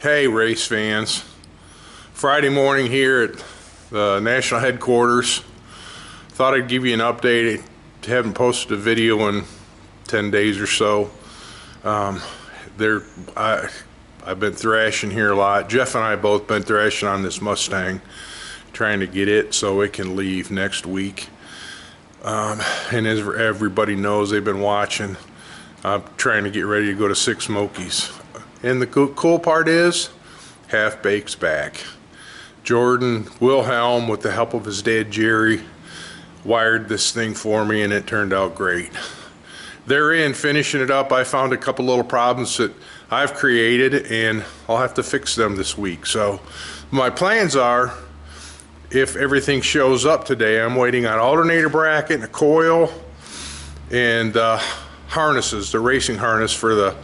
Hey race fans, Friday morning here at the national headquarters. Thought I'd give you an update. I haven't posted a video in 10 days or so. I've been thrashing here a lot. Jeff and I both been thrashing on this Mustang, trying to get it so it can leave next week. And as everybody knows, they've been watching. I'm trying to get ready to go to Six Smokies. And the cool part is, Half Baked's back. Jordan Wilhelm, with the help of his dad Jerry, wired this thing for me, and it turned out great. They're in finishing it up. I found a couple little problems that I've created, and I'll have to fix them this week. So my plans are, if everything shows up today, I'm waiting on alternator bracket and a coil and harnesses, the racing harness for the,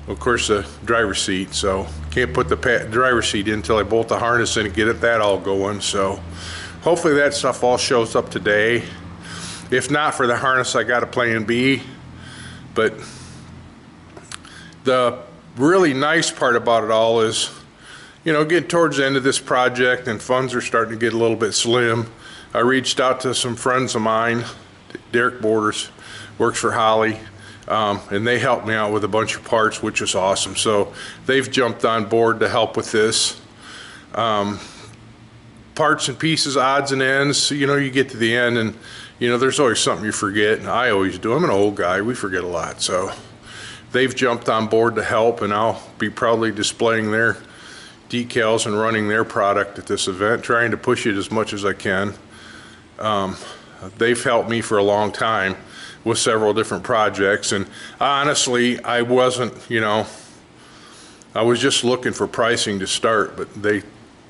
of course, the driver's seat. So can't put the driver's seat in until I bolt the harness in and get that all going. So hopefully that stuff all shows up today. If not for the harness, I got a plan B. But the really nice part about it all is, you know, getting towards the end of this project and funds are starting to get a little bit slim. I reached out to some friends of mine. Derek Borders works for Holly, and they helped me out with a bunch of parts, which is awesome. So they've jumped on board to help with this. Parts and pieces, odds and ends, you know, you get to the end and, you know, there's always something you forget, and I always do. I'm an old guy, we forget a lot. So they've jumped on board to help, and I'll be proudly displaying their decals and running their product at this event, trying to push it as much as I can. They've helped me for a long time with several different projects, and honestly, I wasn't, you know, I was just looking for pricing to start, but they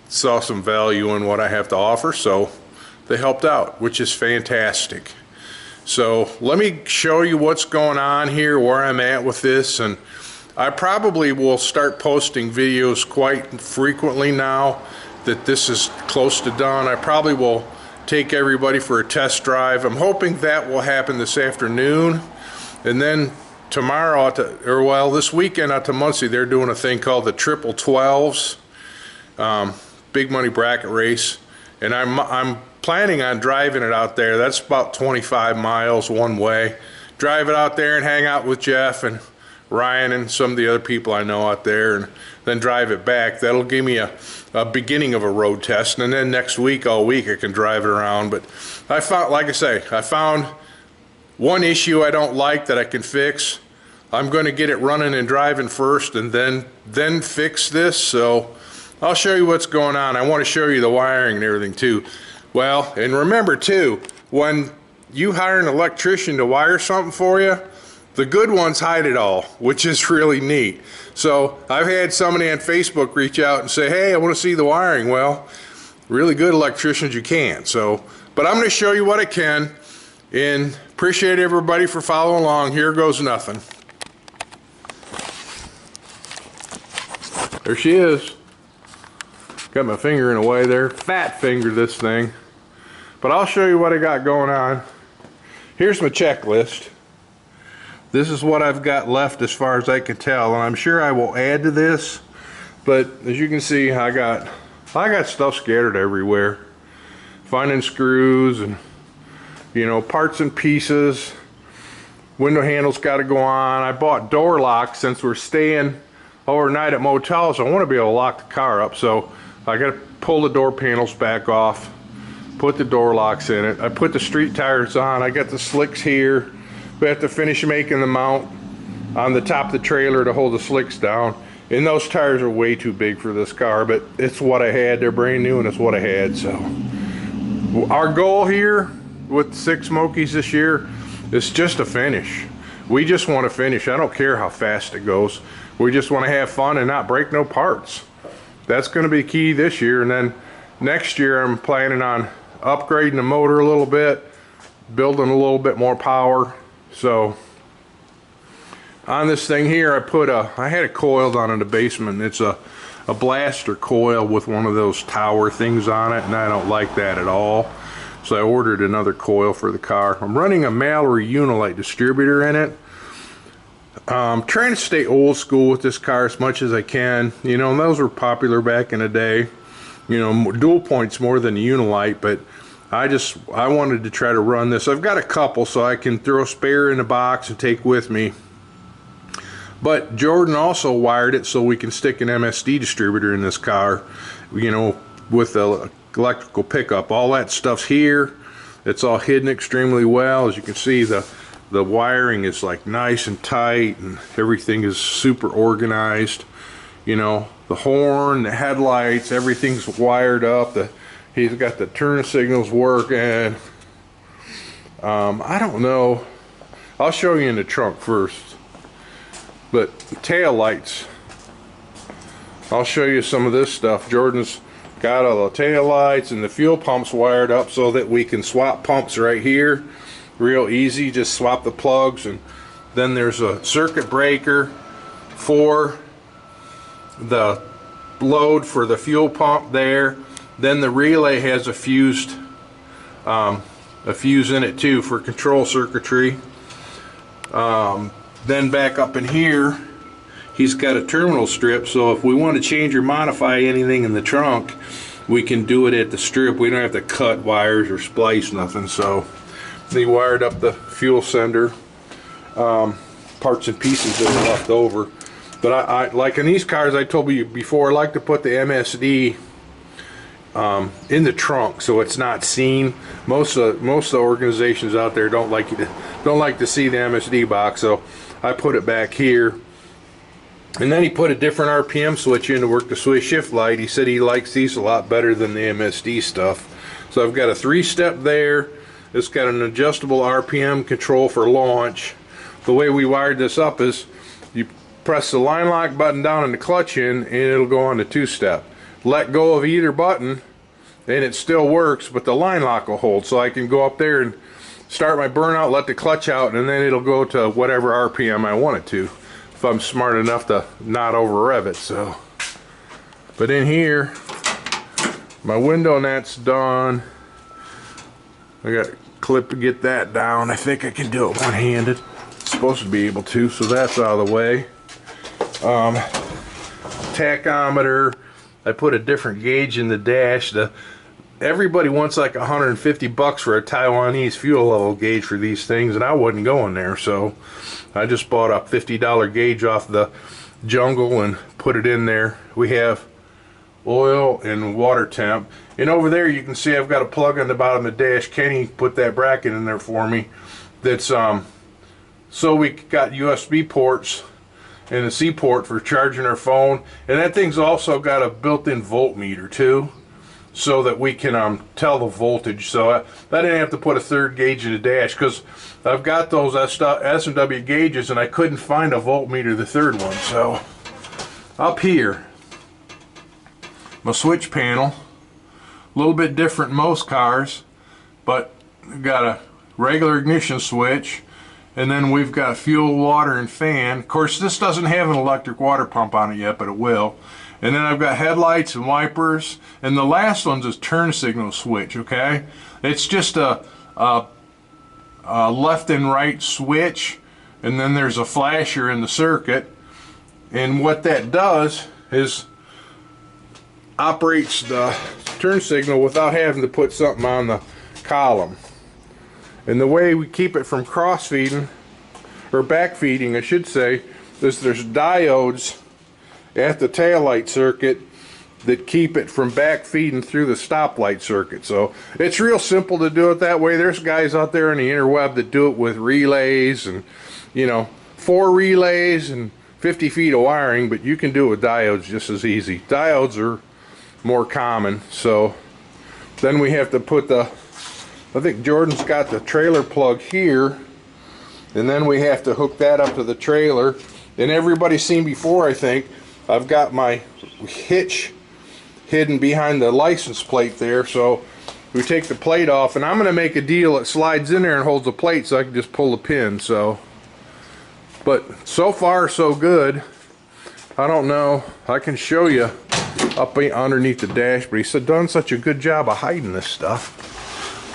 saw some value in what I have to offer, so they helped out, which is fantastic. So let me show you what's going on here, where I'm at with this, and I probably will start posting videos quite frequently now that this is close to done. I probably will take everybody for a test drive. I'm hoping that will happen this afternoon, and then tomorrow, this weekend out to Muncie, they're doing a thing called the Triple 12s, big money bracket race, and I'm planning on driving it out there. That's about 25 miles one way. Drive it out there and hang out with Jeff and Ryan and some of the other people I know out there, and then drive it back. That'll give me a beginning of a road test, and then next week, all week, I can drive it around. But I found, like I say, I found one issue I don't like that I can fix. I'm going to get it running and driving first, and then fix this. So I'll show you what's going on. I want to show you the wiring and everything too. Well, and remember too, when you hire an electrician to wire something for you, the good ones hide it all, which is really neat. So I've had somebody on Facebook reach out and say, hey, I want to see the wiring. Well, really good electricians, you can't. So, but I'm going to show you what I can, and appreciate everybody for following along. Here goes nothing. There she is. Got my finger in the way there. Fat finger this thing. But I'll show you what I got going on. Here's my checklist. This is what I've got left as far as I can tell, and I'm sure I will add to this, but as you can see, I got stuff scattered everywhere. Finding screws and, you know, parts and pieces. Window handles got to go on. I bought door locks since we're staying overnight at motels. I want to be able to lock the car up, so I got to pull the door panels back off, put the door locks in it. I put the street tires on. I got the slicks here. We have to finish making the mount on the top of the trailer to hold the slicks down, and those tires are way too big for this car, but it's what I had. They're brand new and it's what I had. So our goal here with Six Smokies this year is just to finish. We just want to finish. I don't care how fast it goes. We just want to have fun and not break no parts. That's going to be key this year, and then next year I'm planning on upgrading the motor a little bit, building a little bit more power. So on this thing here, I had it coiled on in the basement. It's a blaster coil with one of those tower things on it, and I don't like that at all. So I ordered another coil for the car. I'm running a Mallory Unilite distributor in it. Trying to stay old school with this car as much as I can. You know, those were popular back in the day. You know, dual points more than the Unilite, but I wanted to try to run this. I've got a couple, so I can throw a spare in a box and take with me. But Jordan also wired it so we can stick an MSD distributor in this car, you know, with the electrical pickup. All that stuff's here. It's all hidden extremely well. As you can see, the wiring is like nice and tight, and everything is super organized. You know, the horn, the headlights, everything's wired up. He's got the turn signals working. I don't know. I'll show you in the trunk first. But tail lights. I'll show you some of this stuff. Jordan's got all the tail lights, and the fuel pumps wired up so that we can swap pumps right here. Real easy, just swap the plugs. And then there's a circuit breaker for the load for the fuel pump there. Then the relay has a fuse in it too for control circuitry. Then back up in here, he's got a terminal strip, so if we want to change or modify anything in the trunk, we can do it at the strip. We don't have to cut wires or splice nothing. So they wired up the fuel sender, parts and pieces that are left over. But I like in these cars, I told you before, I like to put the MSD in the trunk so it's not seen. Most of the organizations out there don't like to see the MSD box, so I put it back here. And then he put a different RPM switch in to work the sway shift light. He said he likes these a lot better than the MSD stuff. So I've got a 3-step there. It's got an adjustable RPM control for launch. The way we wired this up is you press the line lock button down and the clutch in, and it'll go on to 2-step. Let go of either button and it still works, but the line lock will hold, so I can go up there and start my burnout, let the clutch out, and then it'll go to whatever RPM I want it to, if I'm smart enough to not over rev it. So, but in here, my window net's done. I got a clip to get that down. I think I can do it one-handed. Supposed to be able to, so that's out of the way. Tachometer, I put a different gauge in the dash. Everybody wants like $150 for a Taiwanese fuel level gauge for these things, and I wasn't going there, so I just bought a $50 gauge off the Jungle and put it in there. We have oil and water temp, and over there you can see I've got a plug on the bottom of the dash. Kenny put that bracket in there for me. That's so we got USB ports and a C port for charging our phone, and that thing's also got a built-in voltmeter too, so that we can tell the voltage. So I didn't have to put a third gauge in the dash, because I've got those S&W gauges and I couldn't find a voltmeter, the third one. So up here, my switch panel, a little bit different in most cars, but we've got a regular ignition switch, and then we've got fuel, water, and fan. Of course, this doesn't have an electric water pump on it yet, but it will. And then I've got headlights and wipers, and the last one's a turn signal switch. Okay, it's just a left and right switch, and then there's a flasher in the circuit, and what that does is operates the turn signal without having to put something on the column. And the way we keep it from cross feeding, or back feeding I should say, is there's diodes at the taillight circuit that keep it from back feeding through the stoplight circuit. So it's real simple to do it that way. There's guys out there on the interweb that do it with relays, and 4 relays and 50 feet of wiring, but you can do it with diodes just as easy. Diodes are more common. So then we have to put I think Jordan's got the trailer plug here, and then we have to hook that up to the trailer. And everybody's seen before, I think, I've got my hitch hidden behind the license plate there, so we take the plate off, and I'm going to make a deal that slides in there and holds the plate so I can just pull the pin. So, but so far so good. I don't know, I can show you up underneath the dash, but he said done such a good job of hiding this stuff.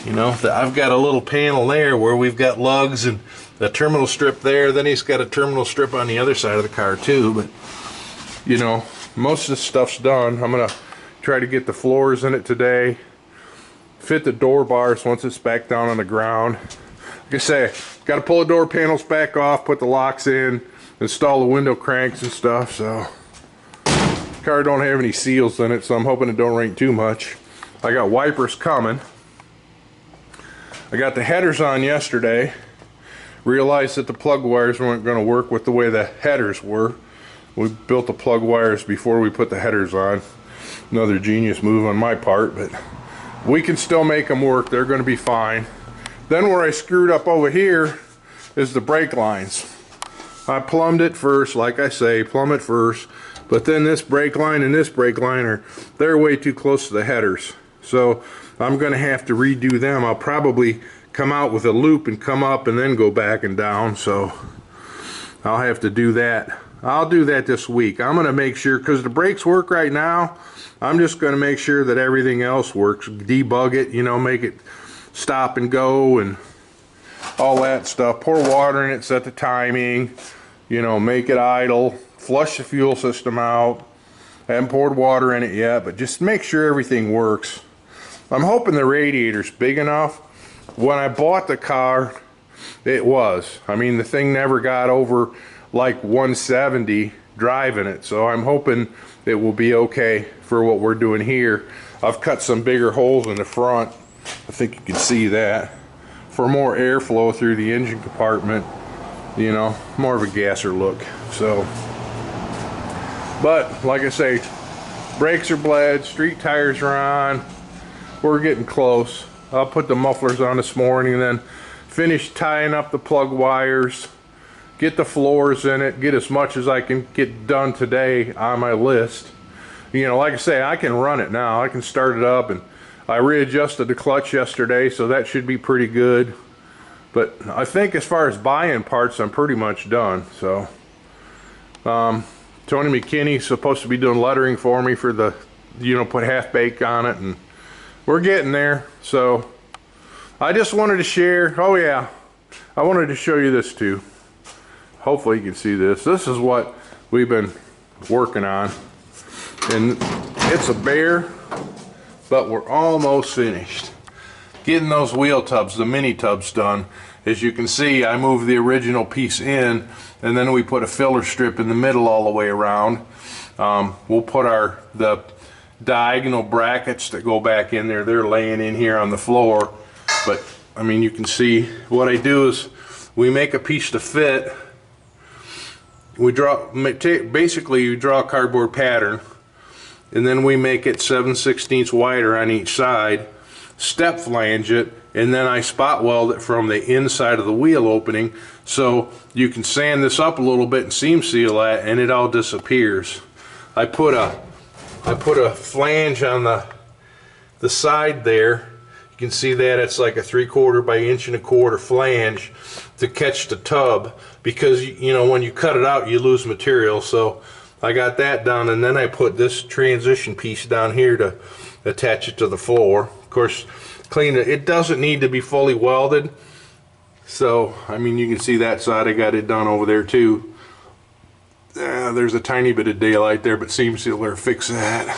You know, I've got a little panel there where we've got lugs and the terminal strip there. Then he's got a terminal strip on the other side of the car too. But, you know, most of the stuff's done. I'm going to try to get the floors in it today. Fit the door bars once it's back down on the ground. Like I say, got to pull the door panels back off, put the locks in, install the window cranks and stuff. So, the car don't have any seals in it, so I'm hoping it don't rain too much. I got wipers coming. I got the headers on yesterday. Realized that the plug wires weren't going to work with the way the headers were. We built the plug wires before we put the headers on. Another genius move on my part, but we can still make them work. They're going to be fine. Then where I screwed up over here is the brake lines. I plumbed it first, like I say, plumb it first. But then this brake line and this brake line they're way too close to the headers. So I'm going to have to redo them. I'll probably come out with a loop and come up and then go back and down. So I'll have to do that. I'll do that this week. I'm going to make sure, because the brakes work right now, I'm just going to make sure that everything else works. Debug it, you know, make it stop and go and all that stuff. Pour water in it, set the timing, you know, make it idle, flush the fuel system out. I haven't poured water in it yet, but just make sure everything works. I'm hoping the radiator's big enough. When I bought the car, it was. I mean, the thing never got over like 170 driving it, so I'm hoping it will be okay for what we're doing here. I've cut some bigger holes in the front. I think you can see that. For more airflow through the engine compartment, you know, more of a gasser look. So, but like I say, brakes are bled, street tires are on. We're getting close. I'll put the mufflers on this morning and then finish tying up the plug wires, get the floors in it, get as much as I can get done today on my list. You know, like I say, I can run it now. I can start it up, and I readjusted the clutch yesterday, so that should be pretty good. But I think as far as buying parts, I'm pretty much done. So Tony McKinney's supposed to be doing lettering for me for the, you know, put half bake on it, and we're getting there. So I just wanted to share. Oh yeah, I wanted to show you this too. Hopefully you can see this. This is what we've been working on, and it's a bear, but we're almost finished getting those wheel tubs, the mini tubs, done. As you can see, I moved the original piece in, and then we put a filler strip in the middle all the way around. We'll put the diagonal brackets that go back in there. They're laying in here on the floor, but I mean, you can see what I do is we make a piece to fit. We basically you draw a cardboard pattern, and then we make it 7/16 wider on each side, step flange it, and then I spot weld it from the inside of the wheel opening, so you can sand this up a little bit and seam seal that, and it all disappears. I put a flange on the side there. You can see that it's like a 3/4 by 1.25 inch flange to catch the tub, because you know, when you cut it out you lose material. So I got that done, and then I put this transition piece down here to attach it to the floor. Of course, clean it. It doesn't need to be fully welded. So I mean, you can see that side I got it done over there too. There's a tiny bit of daylight there, but seam sealer fix that.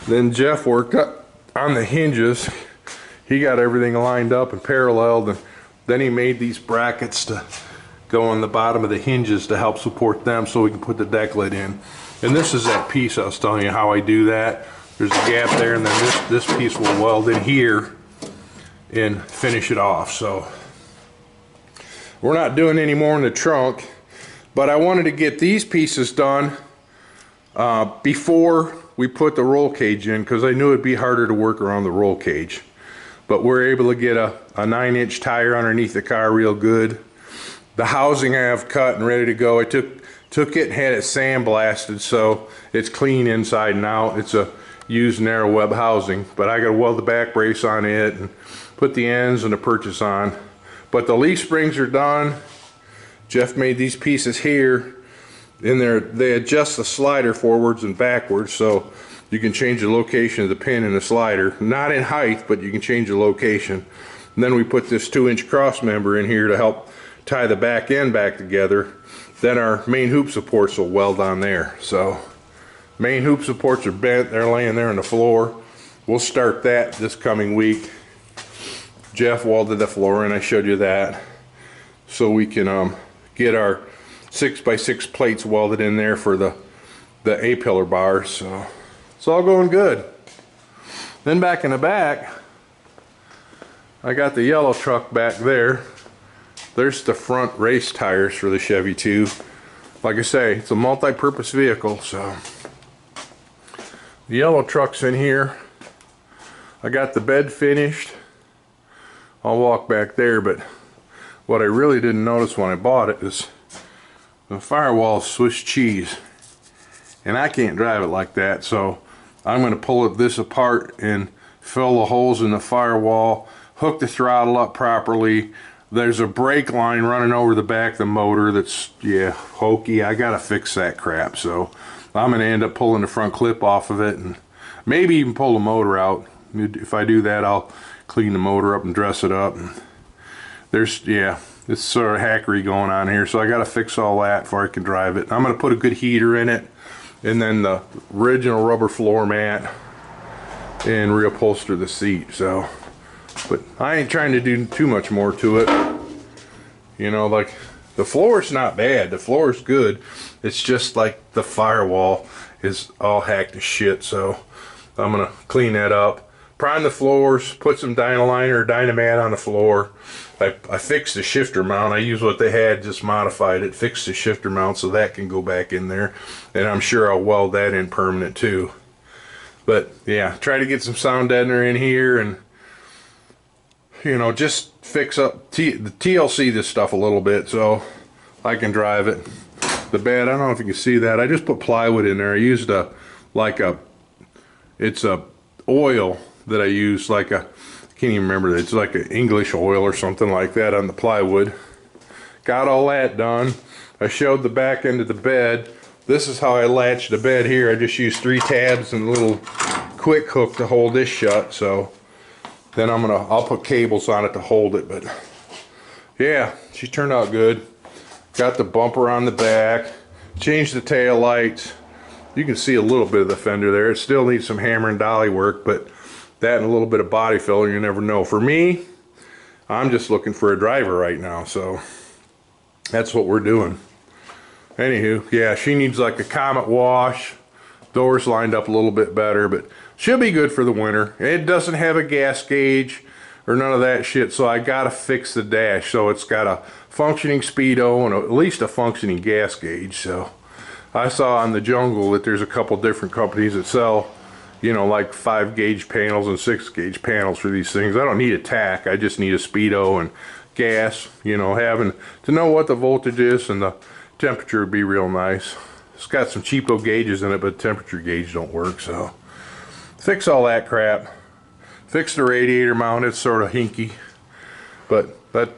Then Jeff worked up on the hinges. He got everything lined up and paralleled, and then he made these brackets to go on the bottom of the hinges to help support them, so we can put the deck lid in. And this is that piece I was telling you how I do that. There's a gap there, and then this piece will weld in here and finish it off. So we're not doing any more in the trunk, but I wanted to get these pieces done before we put the roll cage in, because I knew it'd be harder to work around the roll cage. But we're able to get a 9-inch tire underneath the car real good. The housing I have cut and ready to go. I took it and had it sandblasted, so it's clean inside and out. It's a used narrow web housing, but I got to weld the back brace on it and put the ends and the purchase on. But the leaf springs are done. Jeff made these pieces here. In there, they adjust the slider forwards and backwards, so you can change the location of the pin in the slider. Not in height, but you can change the location. And then we put this 2-inch cross member in here to help tie the back end back together. Then our main hoop supports will weld on there. So main hoop supports are bent, they're laying there on the floor. We'll start that this coming week. Jeff welded the floor and I showed you that. So we can get our 6x6 plates welded in there for the A-pillar bars. So it's all going good. Then back in the back, I got the yellow truck back there. There's the front race tires for the Chevy 2. Like I say, it's a multi-purpose vehicle, so the yellow truck's in here. I got the bed finished. I'll walk back there, but what I really didn't notice when I bought it is the firewall is Swiss cheese, and I can't drive it like that, so I'm going to pull this apart and fill the holes in the firewall, hook the throttle up properly. There's a brake line running over the back of the motor that's, yeah, hokey. I gotta fix that crap, so I'm gonna end up pulling the front clip off of it and maybe even pull the motor out. If I do that, I'll clean the motor up and dress it up. And there's, yeah, it's sort of hackery going on here, so I gotta fix all that before I can drive it. I'm gonna put a good heater in it, and then the original rubber floor mat, and reupholster the seat. So, but I ain't trying to do too much more to it. You know, like, the floor's not bad, the floor's good. It's just like the firewall is all hacked to shit, so I'm gonna clean that up. Prime the floors, put some Dynaliner or Dynamat on the floor. I fixed the shifter mount. I used what they had, just modified it, fixed the shifter mount so that can go back in there. And I'm sure I'll weld that in permanent too. But yeah, try to get some sound deadener in here and, you know, just fix up the TLC this stuff a little bit so I can drive it. The bed, I don't know if you can see that. I just put plywood in there. I used it's a oil that I use, like a, I can't even remember, it's like an English oil or something like that on the plywood. Got all that done. I showed the back end of the bed. This is how I latch the bed here. I just use 3 tabs and a little quick hook to hold this shut. So then I'll put cables on it to hold it. But yeah, she turned out good. Got the bumper on the back. Changed the tail lights. You can see a little bit of the fender there. It still needs some hammer and dolly work, but that and a little bit of body filler, you never know. For me, I'm just looking for a driver right now, so that's what we're doing. Anywho, yeah, she needs like a Comet wash. Doors lined up a little bit better, but she'll be good for the winter. It doesn't have a gas gauge or none of that shit, so I gotta fix the dash so it's got a functioning speedo and at least a functioning gas gauge. So I saw on the Jungle that there's a couple different companies that sell, you know, like 5-gauge panels and 6-gauge panels for these things. I don't need a tack, I just need a speedo and gas. You know, having to know what the voltage is and the temperature would be real nice. It's got some cheapo gauges in it, but temperature gauge don't work, so fix all that crap. Fix the radiator mount, it's sort of hinky, but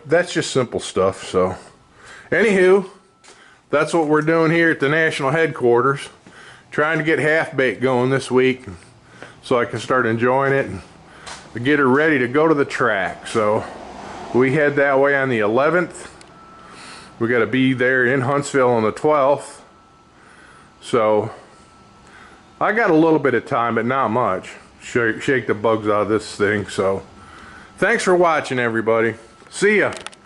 that's just simple stuff. So anywho, that's what we're doing here at the national headquarters. Trying to get half-baked going this week so I can start enjoying it and get her ready to go to the track. So we head that way on the 11th. We got to be there in Huntsville on the 12th. So I got a little bit of time, but not much. Shake the bugs out of this thing. So thanks for watching, everybody. See ya.